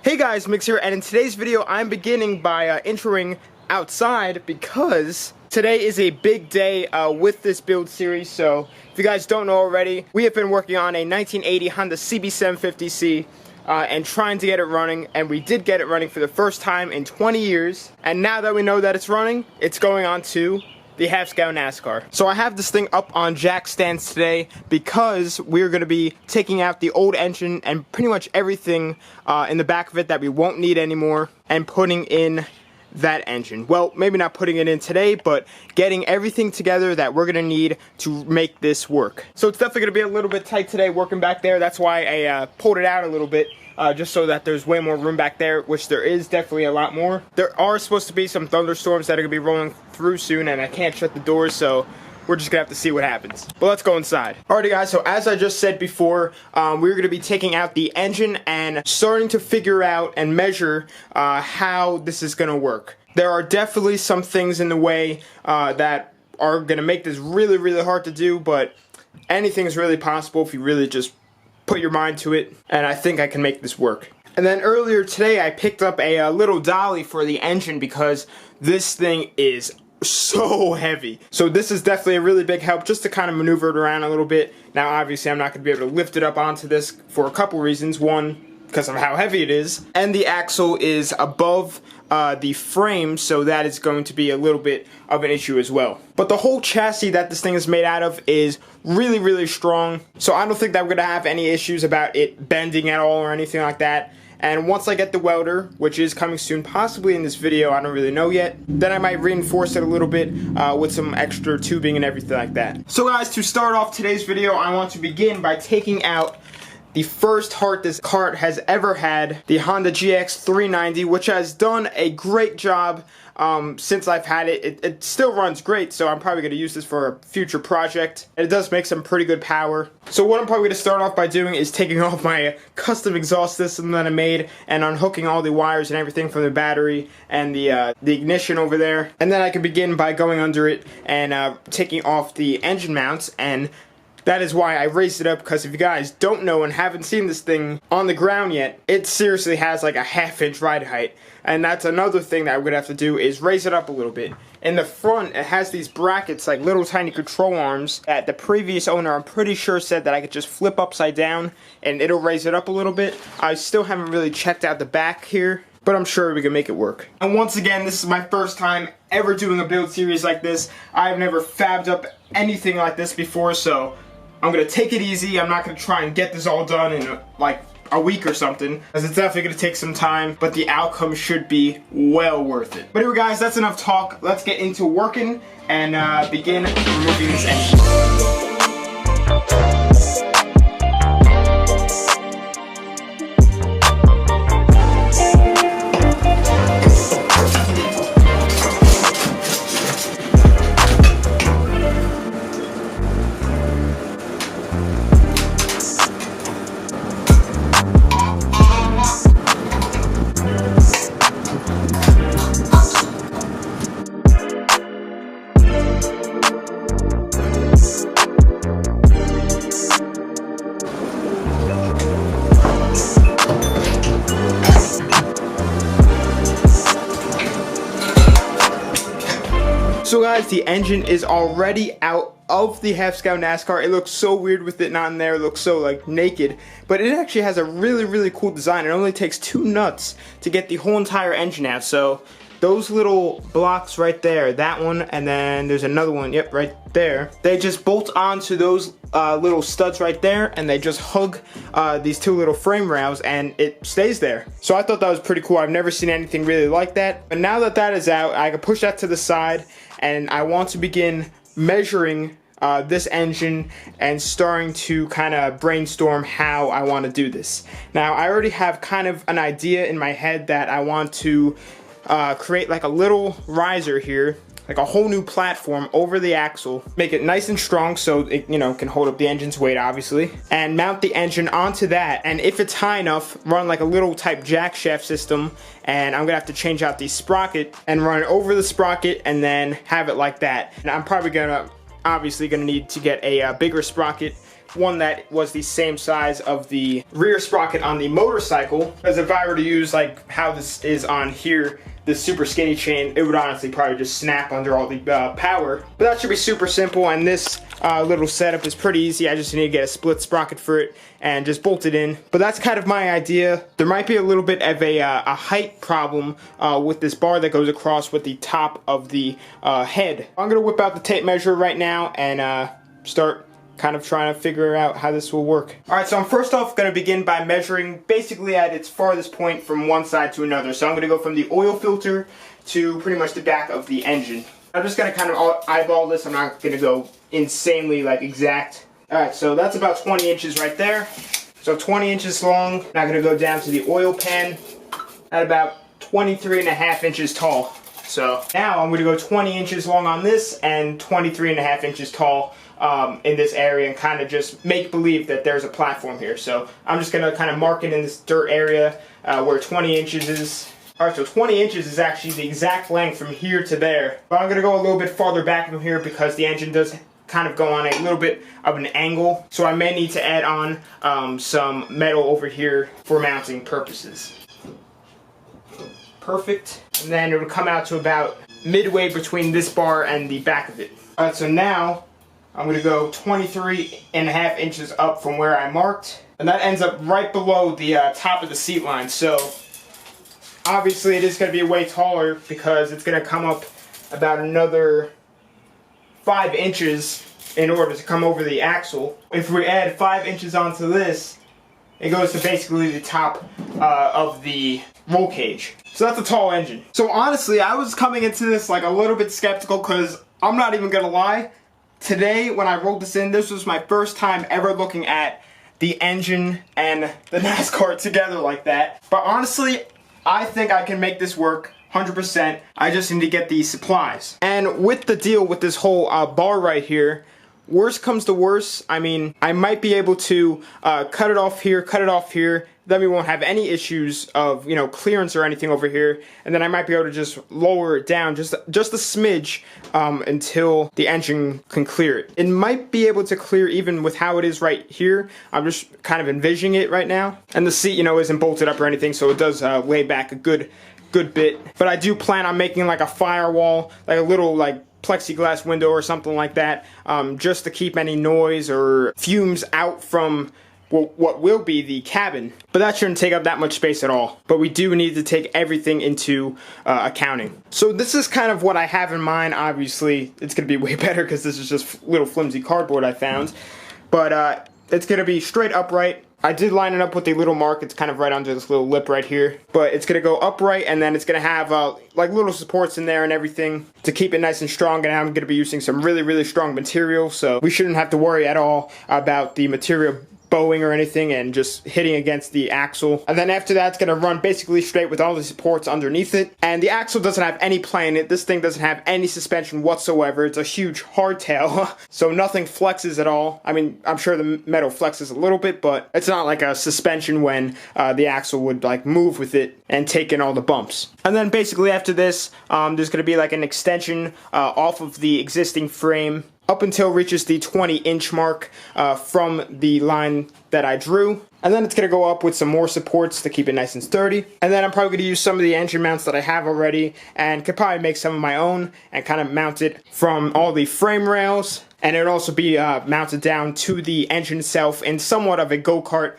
Hey guys, Mix here, and in today's video I'm beginning by introing outside because today is a big day with this build series. So if you guys don't know already, we have been working on a 1980 Honda CB750C and trying to get it running, and we did get it running for the first time in 20 years, and now that we know that it's running, it's going on to the half-scale NasKart. So I have this thing up on jack stands today because we're going to be taking out the old engine and pretty much everything in the back of it that we won't need anymore and putting in that engine. Well, maybe not putting it in today, but getting everything together that we're going to need to make this work. So it's definitely going to be a little bit tight today working back there. That's why I pulled it out a little bit. Just so that there's way more room back there, which there is definitely a lot more. There are supposed to be some thunderstorms that are going to be rolling through soon, and I can't shut the doors, so we're just going to have to see what happens. But let's go inside. Alrighty guys, so as I just said before, we're going to be taking out the engine and starting to figure out and measure how this is going to work. There are definitely some things in the way that are going to make this really, really hard to do, but anything is really possible if you really just put your mind to it, and I think I can make this work. And then earlier today I picked up a little dolly for the engine because this thing is so heavy. So this is definitely a really big help just to kind of maneuver it around a little bit. Now obviously I'm not going to be able to lift it up onto this for a couple reasons. One, because of how heavy it is, and the axle is above the frame, so that is going to be a little bit of an issue as well. But the whole chassis that this thing is made out of is really, really strong, so I don't think that we're going to have any issues about it bending at all or anything like that. And once I get the welder, which is coming soon, possibly in this video, I don't really know yet, then I might reinforce it a little bit with some extra tubing and everything like that. So guys, to start off today's video, I want to begin by taking out the first heart this cart has ever had, the Honda GX 390, which has done a great job since I've had it. It still runs great, so I'm probably going to use this for a future project. And it does make some pretty good power. So what I'm probably going to start off by doing is taking off my custom exhaust system that I made and unhooking all the wires and everything from the battery and the ignition over there. And then I can begin by going under it and taking off the engine mounts, and that is why I raised it up, because if you guys don't know and haven't seen this thing on the ground yet, it seriously has like a ½ inch ride height. And that's another thing that I'm going to have to do, is raise it up a little bit. In the front, it has these brackets, like little tiny control arms, that the previous owner, I'm pretty sure, said that I could just flip upside down and it'll raise it up a little bit. I still haven't really checked out the back here, but I'm sure we can make it work. And once again, this is my first time ever doing a build series like this. I've never fabbed up anything like this before, so I'm going to take it easy. I'm not going to try and get this all done in like a week or something, because it's definitely going to take some time, but the outcome should be well worth it. But anyway guys, that's enough talk. Let's get into working and begin removing this engine. So guys, the engine is already out of the half-scale NasKart. It looks so weird with it not in there. It looks so like naked, but it actually has a really, really cool design. It only takes 2 nuts to get the whole entire engine out. So those little blocks right there, that one, and then there's another one, yep, right there. They just bolt onto those little studs right there, and they just hug these 2 little frame rails, and it stays there. So I thought that was pretty cool. I've never seen anything really like that. But now that that is out, I can push that to the side, and I want to begin measuring this engine and starting to kind of brainstorm how I want to do this. Now, I already have kind of an idea in my head that I want to create like a little riser here, like a whole new platform over the axle, make it nice and strong so it, you know, can hold up the engine's weight obviously, and mount the engine onto that, and if it's high enough, run like a little type jack shaft system, and I'm gonna have to change out the sprocket and run it over the sprocket and then have it like that. And I'm probably gonna obviously gonna need to get a bigger sprocket one that was the same size of the rear sprocket on the motorcycle, because if I were to use like how this is on here, this super skinny chain, it would honestly probably just snap under all the power. But that should be super simple, and this little setup is pretty easy. I just need to get a split sprocket for it and just bolt it in. But that's kind of my idea. There might be a little bit of a height problem with this bar that goes across with the top of the head. I'm gonna whip out the tape measure right now and start kind of trying to figure out how this will work. Alright, so I'm first off going to begin by measuring basically at its farthest point from one side to another. So I'm going to go from the oil filter to pretty much the back of the engine. I'm just going to kind of eyeball this. I'm not going to go insanely like exact. Alright, so that's about 20 inches right there. So 20 inches long. Now I'm going to go down to the oil pan at about 23.5 inches tall. So now I'm going to go 20 inches long on this and 23.5 inches tall in this area, and kind of just make believe that there's a platform here. So I'm just going to kind of mark it in this dirt area where 20 inches is. Alright, so 20 inches is actually the exact length from here to there. But I'm going to go a little bit farther back from here because the engine does kind of go on a little bit of an angle. So I may need to add on some metal over here for mounting purposes. Perfect. And then it would come out to about midway between this bar and the back of it. Alright, so now I'm going to go 23.5 inches up from where I marked. And that ends up right below the top of the seat line. So obviously it is going to be way taller because it's going to come up about another 5 inches in order to come over the axle. If we add 5 inches onto this, it goes to basically the top of the roll cage. So that's a tall engine. So honestly, I was coming into this like a little bit skeptical because I'm not even going to lie. Today, when I rolled this in, this was my first time ever looking at the engine and the NasKart together like that. But honestly, I think I can make this work 100%. I just need to get the supplies. And with the deal with this whole bar right here, worst comes to worst, I mean, I might be able to cut it off here, then we won't have any issues of, you know, clearance or anything over here, and then I might be able to just lower it down just a smidge until the engine can clear it. It might be able to clear even with how it is right here. I'm just kind of envisioning it right now. And the seat, you know, isn't bolted up or anything, so it does lay back a good bit. But I do plan on making like a firewall, like a little like plexiglass window or something like that, just to keep any noise or fumes out from what will be the cabin. But that shouldn't take up that much space at all. But we do need to take everything into accounting. So this is kind of what I have in mind. Obviously, it's going to be way better because this is just little flimsy cardboard I found. But it's going to be straight upright. I did line it up with a little mark. It's kind of right under this little lip right here. But it's going to go upright, and then it's going to have like little supports in there and everything to keep it nice and strong. And I'm going to be using some really, really strong material. So we shouldn't have to worry at all about the material bowing or anything and just hitting against the axle. And then after that, it's going to run basically straight with all the supports underneath it. And the axle doesn't have any play in it. This thing doesn't have any suspension whatsoever. It's a huge hardtail, so nothing flexes at all. I mean, I'm sure the metal flexes a little bit, but it's not like a suspension when the axle would like move with it and take in all the bumps. And then basically after this, there's going to be like an extension off of the existing frame up until it reaches the 20-inch mark from the line that I drew. And then it's going to go up with some more supports to keep it nice and sturdy. And then I'm probably going to use some of the engine mounts that I have already and could probably make some of my own and kind of mount it from all the frame rails. And it would also be mounted down to the engine itself in somewhat of a go-kart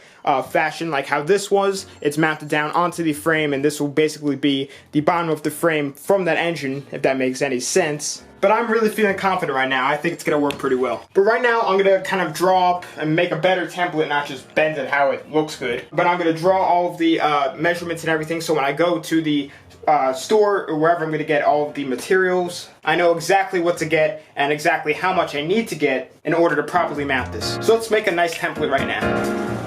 fashion, like how this was. It's mounted down onto the frame, and this will basically be the bottom of the frame from that engine, if that makes any sense. But I'm really feeling confident right now. I think it's going to work pretty well. But right now, I'm going to kind of draw up and make a better template, not just bend it how it looks good. But I'm going to draw all of the measurements and everything, so when I go to the store or wherever I'm going to get all of the materials, I know exactly what to get and exactly how much I need to get in order to properly mount this. So let's make a nice template right now.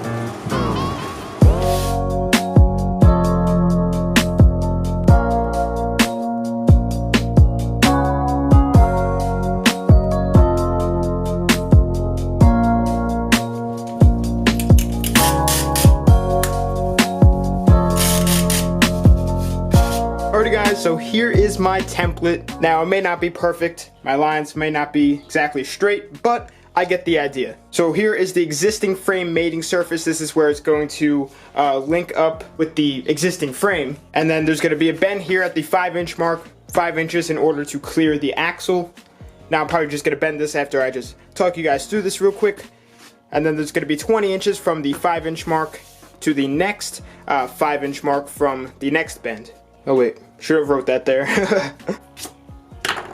Alrighty guys, so here is my template. Now it may not be perfect, my lines may not be exactly straight, but I get the idea. So here is the existing frame mating surface. This is where it's going to link up with the existing frame. And then there's gonna be a bend here at the 5-inch mark, 5 inches in order to clear the axle. Now I'm probably just gonna bend this after I just talk you guys through this real quick. And then there's gonna be 20 inches from the 5-inch mark to the next 5-inch mark from the next bend. Oh wait, should have wrote that there.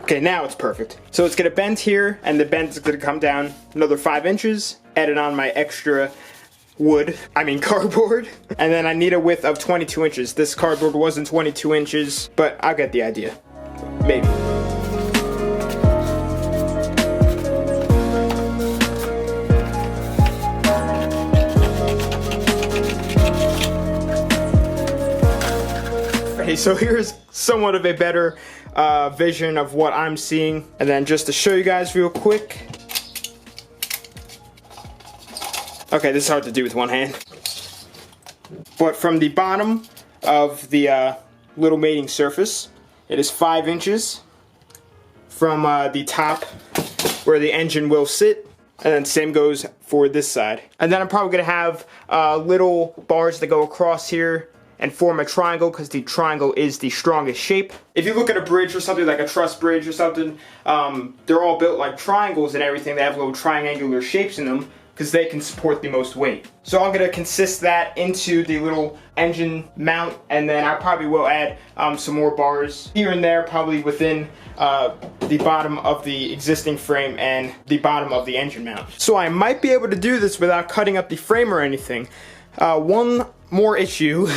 Okay, now it's perfect. So it's gonna bend here, and the bend is gonna come down another 5 inches, added on my extra cardboard. And then I need a width of 22 inches. This cardboard wasn't 22 inches, but I'll get the idea. Maybe. Okay, so here's somewhat of a better vision of what I'm seeing. And then just to show you guys real quick. Okay, this is hard to do with one hand. But from the bottom of the little mating surface, it is 5 inches from the top where the engine will sit. And then same goes for this side. And then I'm probably gonna have little bars that go across here and form a triangle, because the triangle is the strongest shape. If you look at a bridge or something, like a truss bridge or something, they're all built like triangles and everything. They have little triangular shapes in them because they can support the most weight. So I'm gonna consist that into the little engine mount, and then I probably will add some more bars here and there, probably within the bottom of the existing frame and the bottom of the engine mount. So I might be able to do this without cutting up the frame or anything. One more issue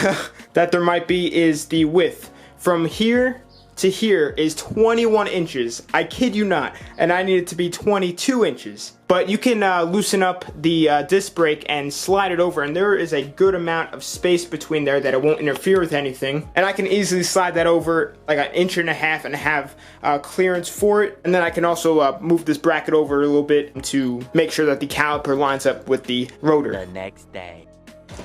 that there might be is the width. From here to here is 21 inches. I kid you not. And I need it to be 22 inches. But you can loosen up the disc brake and slide it over, and there is a good amount of space between there that it won't interfere with anything. And I can easily slide that over like 1.5 inches and have clearance for it. And then I can also move this bracket over a little bit to make sure that the caliper lines up with the rotor. The next day.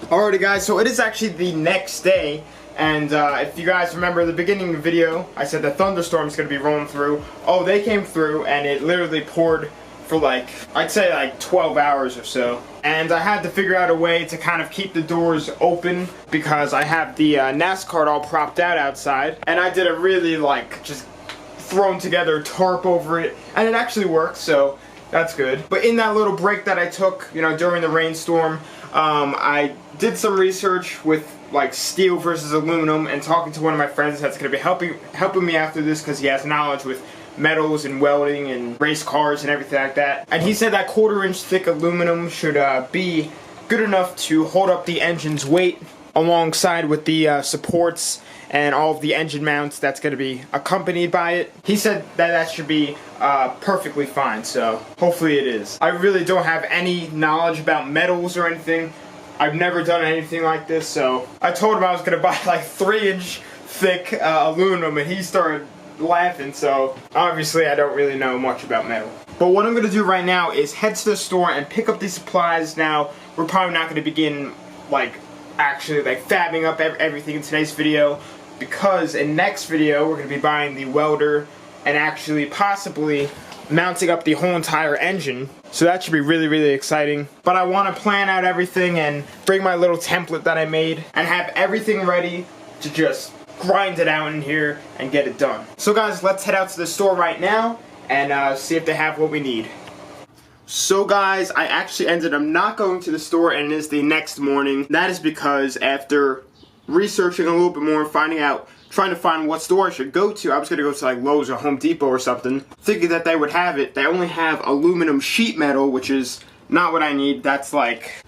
Alrighty guys, so it is actually the next day, and if you guys remember the beginning of the video, I said the thunderstorm is going to be rolling through. Oh, they came through, and it literally poured for I'd say 12 hours or so. And I had to figure out a way to kind of keep the doors open, because I have the NasKart all propped out outside, and I did a really just thrown together tarp over it, and it actually worked, so that's good. But in that little break that I took, during the rainstorm, I did some research with steel versus aluminum, and talking to one of my friends that's going to be helping me after this, because he has knowledge with metals and welding and race cars and everything like that. And he said that 1/4 inch thick aluminum should be good enough to hold up the engine's weight, alongside with the supports and all of the engine mounts that's going to be accompanied by it. He said that should be perfectly fine, so hopefully it is. I really don't have any knowledge about metals or anything. I've never done anything like this, so I told him I was going to buy 3-inch thick aluminum, and he started laughing, so obviously I don't really know much about metal. But what I'm going to do right now is head to the store and pick up these supplies. Now, we're probably not going to begin actually fabbing up everything in today's video, because in next video we're going to be buying the welder and actually possibly mounting up the whole entire engine. So that should be really, really exciting. But I want to plan out everything and bring my little template that I made and have everything ready to just grind it out in here and get it done. So guys, let's head out to the store right now and see if they have what we need. So guys, I actually ended up not going to the store, and it is the next morning. That is because after researching a little bit more and trying to find what store I should go to, I was going to go to Lowe's or Home Depot or something, thinking that they would have it. They only have aluminum sheet metal, which is not what I need. That's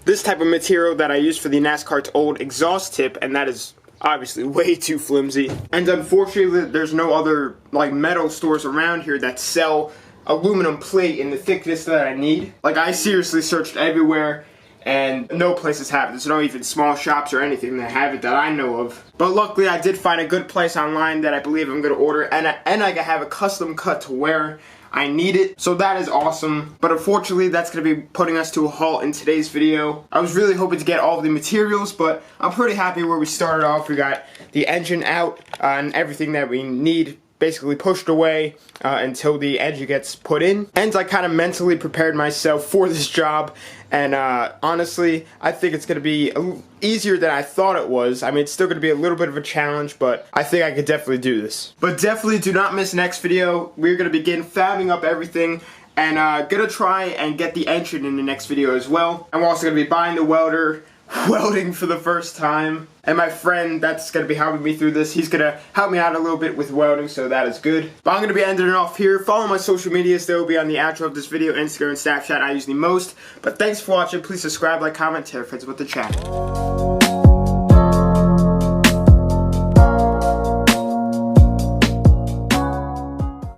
this type of material that I use for the NasKart's old exhaust tip, and that is obviously way too flimsy. And unfortunately, there's no other metal stores around here that sell aluminum plate in the thickness that I need. I seriously searched everywhere, and no places have it. There's no even small shops or anything that have it that I know of. But luckily I did find a good place online that I believe I'm going to order, and I can have a custom cut to where I need it. So that is awesome. But unfortunately that's going to be putting us to a halt in today's video. I was really hoping to get all of the materials, but I'm pretty happy where we started off. We got the engine out and everything that we need basically pushed away until the edge gets put in. And I kind of mentally prepared myself for this job, and honestly, I think it's going to be easier than I thought it was. I mean, it's still going to be a little bit of a challenge, but I think I could definitely do this. But definitely do not miss next video. We're going to begin fabbing up everything, and gonna try and get the engine in the next video as well. I'm also going to be buying the welder, welding for the first time, and my friend that's going to be helping me through this, he's going to help me out a little bit with welding, so that is good. But I'm going to be ending it off here. Follow my social medias, they will be on the outro of this video. Instagram and Snapchat I use the most. But thanks for watching. Please subscribe, like, comment, tell your friends about the channel.